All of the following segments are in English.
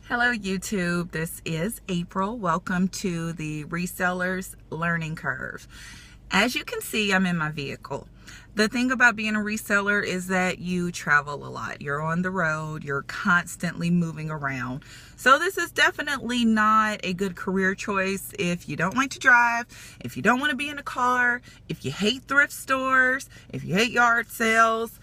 Hello YouTube, this is April. Welcome to the Resellers Learning Curve. As you can see, I'm in my vehicle. The thing about being a reseller is that you travel a lot. You're on the road, you're constantly moving around. So this is definitely not a good career choice if you don't like to drive, if you don't want to be in a car, if you hate thrift stores, if you hate yard sales.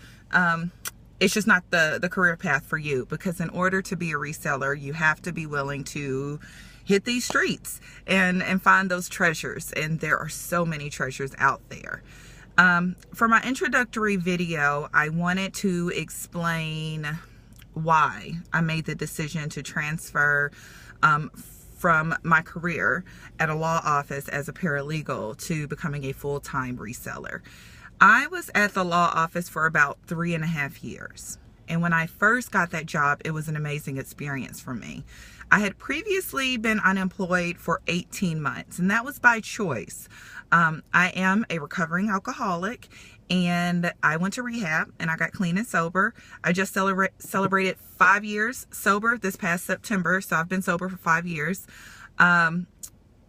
It's just not the career path for you, because in order to be a reseller, you have to be willing to hit these streets and find those treasures. And there are so many treasures out there. For my introductory video, I wanted to explain why I made the decision to transfer from my career at a law office as a paralegal to becoming a full-time reseller. I was at the law office for about 3.5 years. And when I first got that job, it was an amazing experience for me. I had previously been unemployed for 18 months, and that was by choice. I am a recovering alcoholic, and I went to rehab and I got clean and sober. I just celebrated 5 years sober this past September, so I've been sober for 5 years.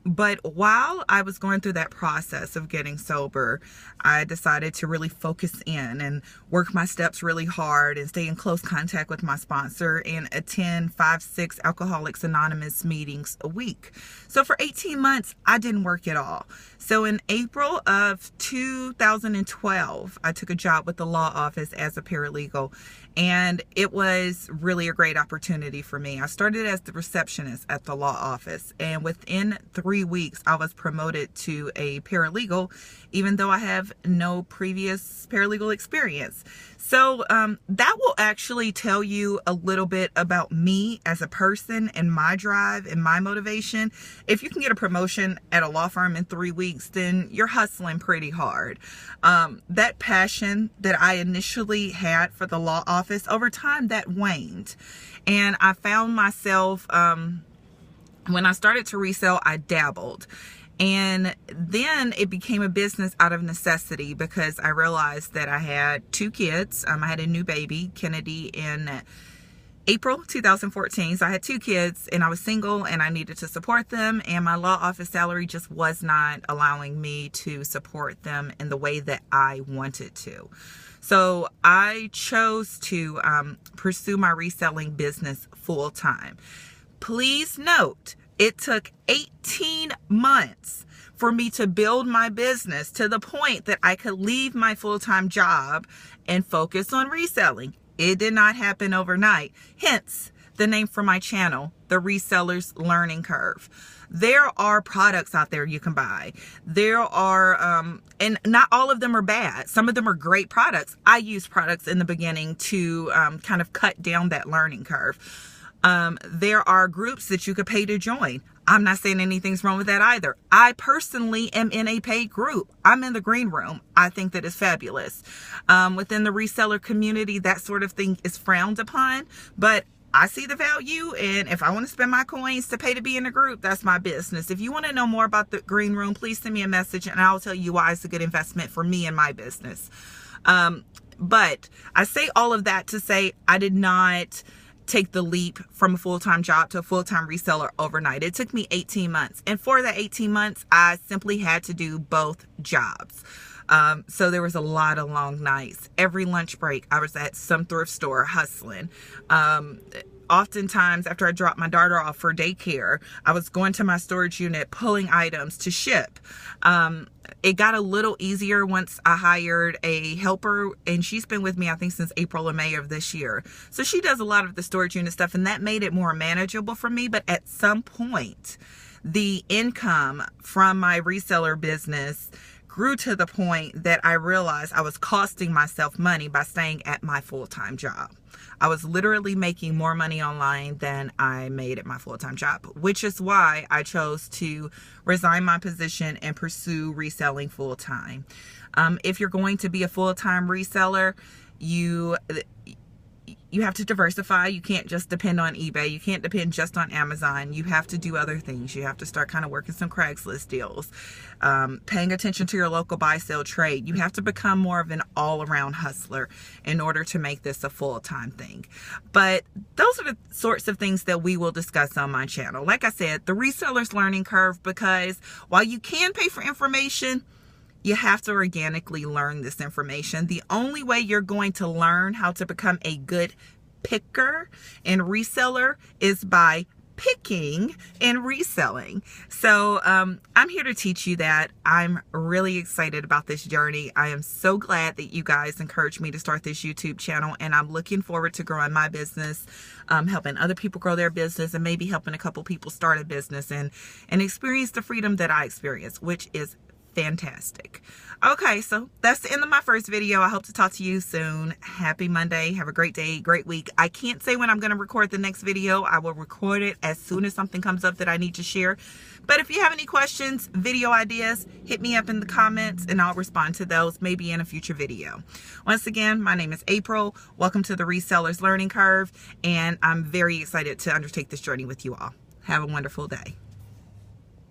But while I was going through that process of getting sober, I decided to really focus in and work my steps really hard and stay in close contact with my sponsor and attend 5-6 Alcoholics Anonymous meetings a week. So for 18 months, I didn't work at all. So in April of 2012, I took a job with the law office as a paralegal, and it was really a great opportunity for me. I started as the receptionist at the law office, and within 3 weeks, I was promoted to a paralegal, even though I have no previous paralegal experience. So that will actually tell you a little bit about me as a person and my drive and my motivation. If you can get a promotion at a law firm in 3 weeks, then you're hustling pretty hard. That passion that I initially had for the law office, over time that waned. And I found myself, when I started to resell, I dabbled. And then it became a business out of necessity, because I realized that I had 2 kids. I had a new baby, Kennedy, in April 2014. So I had 2 kids and I was single and I needed to support them. And my law office salary just was not allowing me to support them in the way that I wanted to. So I chose to pursue my reselling business full time. Please note, it took 18 months for me to build my business to the point that I could leave my full-time job and focus on reselling. It did not happen overnight. Hence the name for my channel, the Resellers Learning Curve. There are products out there you can buy. There are, and not all of them are bad. Some of them are great products. I used products in the beginning to kind of cut down that learning curve. There are groups that you could pay to join. I'm not saying anything's wrong with that either. I personally am in a paid group. I'm in the green room. I think that is fabulous. Within the reseller community, that sort of thing is frowned upon, but I see the value, and if I want to spend my coins to pay to be in a group, that's my business. If you want to know more about the green room, please send me a message and I'll tell you why it's a good investment for me and my business. But I say all of that to say I did not take the leap from a full-time job to a full-time reseller overnight. It took me 18 months. And for that 18 months, I simply had to do both jobs. So there was a lot of long nights. Every lunch break, I was at some thrift store hustling. Oftentimes, after I dropped my daughter off for daycare, I was going to my storage unit, pulling items to ship. It got a little easier once I hired a helper, and she's been with me, I think, since April or May of this year. So she does a lot of the storage unit stuff, and that made it more manageable for me. But at some point, the income from my reseller business grew to the point that I realized I was costing myself money by staying at my full-time job. I was literally making more money online than I made at my full-time job, which is why I chose to resign my position and pursue reselling full-time. If you're going to be a full-time reseller, you you have to diversify. You can't just depend on eBay. You can't depend just on Amazon. You have to do other things. You have to start kind of working some Craigslist deals, paying attention to your local buy, sell, trade. You have to become more of an all-around hustler in order to make this a full-time thing. But those are the sorts of things that we will discuss on my channel. Like I said, the reseller's learning curve, because while you can pay for information, you have to organically learn this information. The only way you're going to learn how to become a good picker and reseller is by picking and reselling. So I'm here to teach you that. I'm really excited about this journey. I am so glad that you guys encouraged me to start this YouTube channel, and I'm looking forward to growing my business, helping other people grow their business, and maybe helping a couple people start a business and experience the freedom that I experience, which is fantastic. Okay, so that's the end of my first video. I hope to talk to you soon. Happy Monday. Have a great day, great week. I can't say when I'm going to record the next video. I will record it as soon as something comes up that I need to share. But if you have any questions, video ideas, hit me up in the comments and I'll respond to those maybe in a future video. Once again, my name is April. Welcome to the Resellers Learning Curve, and I'm very excited to undertake this journey with you all. Have a wonderful day.